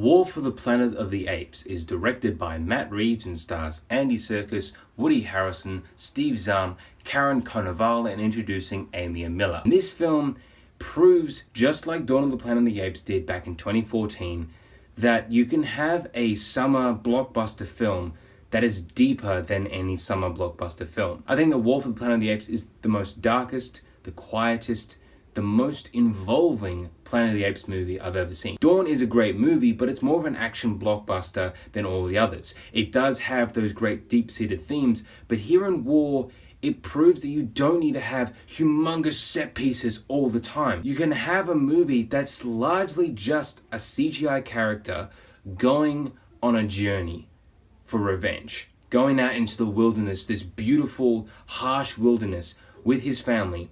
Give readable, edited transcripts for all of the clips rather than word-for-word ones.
War for the Planet of the Apes is directed by Matt Reeves and stars Andy Serkis, Woody Harrelson, Steve Zahn, Karen Konoval, and introducing Amy Miller. This film proves, just like Dawn of the Planet of the Apes did back in 2014, that you can have a summer blockbuster film that is deeper than any summer blockbuster film. I think that War for the Planet of the Apes is the most darkest, the quietest, the most involving Planet of the Apes movie I've ever seen. Dawn is a great movie, but it's more of an action blockbuster than all the others. It does have those great deep-seated themes, but here in War, it proves that you don't need to have humongous set pieces all the time. You can have a movie that's largely just a CGI character going on a journey for revenge, going out into the wilderness, this beautiful, harsh wilderness with his family,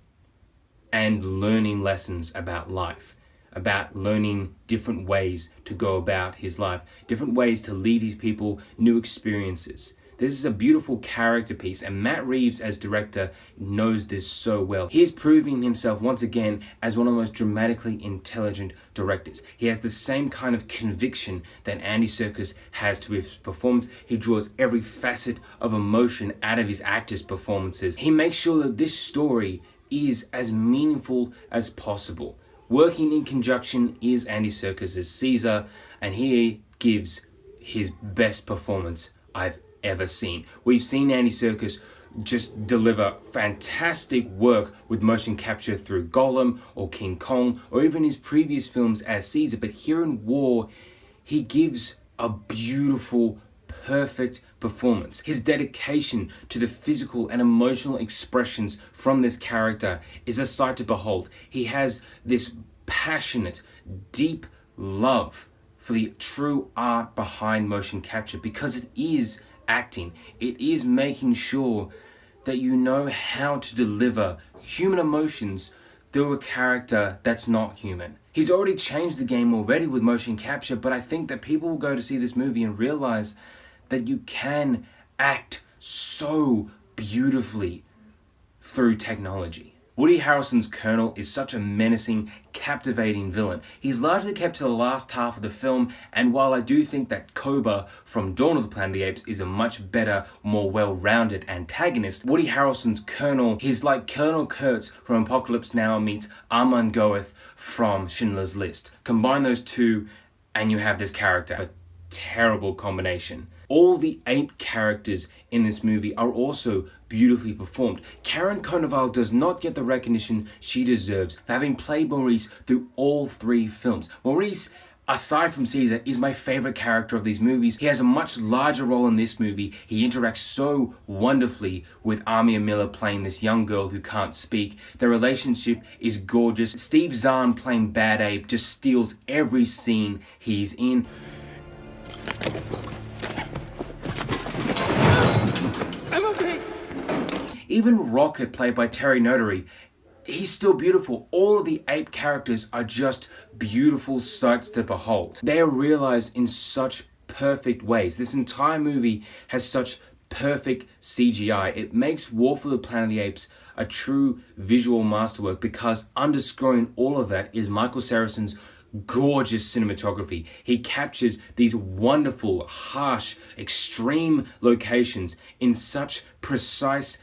and learning lessons about life, about learning different ways to go about his life, different ways to lead his people, new experiences. This is a beautiful character piece, and Matt Reeves as director knows this so well. He is proving himself once again as one of the most dramatically intelligent directors. He has the same kind of conviction that Andy Serkis has to his performance. He draws every facet of emotion out of his actors' performances. He makes sure that this story is as meaningful as possible. Working in conjunction is Andy Serkis as Caesar, and he gives his best performance I've ever seen. We've seen Andy Serkis just deliver fantastic work with motion capture through Gollum or King Kong or even his previous films as Caesar, but here in War, he gives a beautiful, perfect performance. His dedication to the physical and emotional expressions from this character is a sight to behold. He has this passionate, deep love for the true art behind motion capture because it is acting. It is making sure that you know how to deliver human emotions through a character that's not human. He's already changed the game already with motion capture, but I think that people will go to see this movie and realize that you can act so beautifully through technology. Woody Harrelson's Colonel is such a menacing, captivating villain. He's largely kept to the last half of the film, and while I do think that Koba from Dawn of the Planet of the Apes is a much better, more well-rounded antagonist, Woody Harrelson's Colonel, he's like Colonel Kurtz from Apocalypse Now meets Armand Goeth from Schindler's List. Combine those two and you have this character. A terrible combination. All the ape characters in this movie are also beautifully performed. Karen Konoval does not get the recognition she deserves for having played Maurice through all three films. Maurice, aside from Caesar, is my favorite character of these movies. He has a much larger role in this movie. He interacts so wonderfully with Amy Miller playing this young girl who can't speak. Their relationship is gorgeous. Steve Zahn playing Bad Ape just steals every scene he's in. I'm okay. Even Rocket, played by Terry Notary, he's still beautiful. All of the ape characters are just beautiful sights to behold. They are realized in such perfect ways. This entire movie has such perfect CGI. It makes War for the Planet of the Apes a true visual masterwork because underscoring all of that is Michael Sarrazin's gorgeous cinematography. He captures these wonderful, harsh, extreme locations in such precise,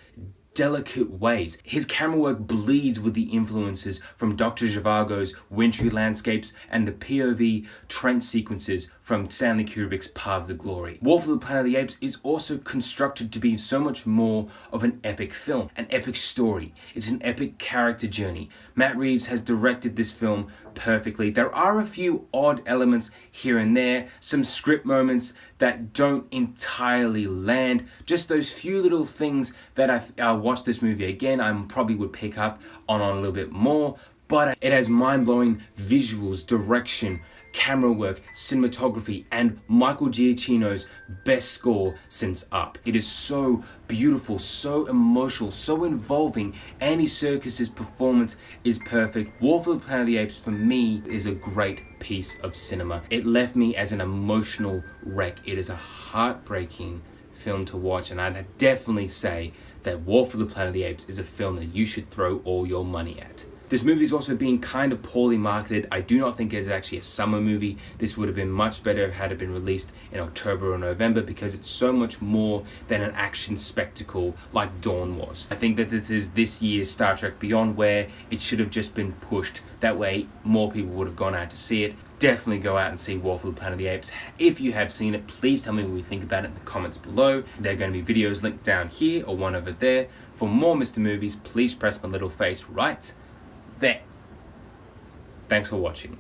delicate ways. His camera work bleeds with the influences from Dr. Zhivago's wintry landscapes and the POV trench sequences from Stanley Kubrick's Paths of Glory. War for the Planet of the Apes is also constructed to be so much more of an epic film, an epic story. It's an epic character journey. Matt Reeves has directed this film perfectly. There are a few odd elements here and there, some script moments that don't entirely land, just those few little things that I watched this movie again, I probably would pick up on a little bit more, but it has mind-blowing visuals, direction, camera work, cinematography, and Michael Giacchino's best score since Up. It is so beautiful, so emotional, so involving. Andy Serkis's performance is perfect. War for the Planet of the Apes, for me, is a great piece of cinema. It left me as an emotional wreck. It is a heartbreaking film to watch, and I'd definitely say that War for the Planet of the Apes is a film that you should throw all your money at. This movie is also being kind of poorly marketed. I do not think it's actually a summer movie. This would have been much better had it been released in October or November, because it's so much more than an action spectacle like Dawn was. I think that this is this year's Star Trek Beyond, where it should have just been pushed. That way more people would have gone out to see it. Definitely go out and see War for the Planet of the Apes. If you have seen it, please tell me what you think about it in the comments below. There are going to be videos linked down here or one over there. For more Mr. Movies, please press my little face right there. Thanks for watching.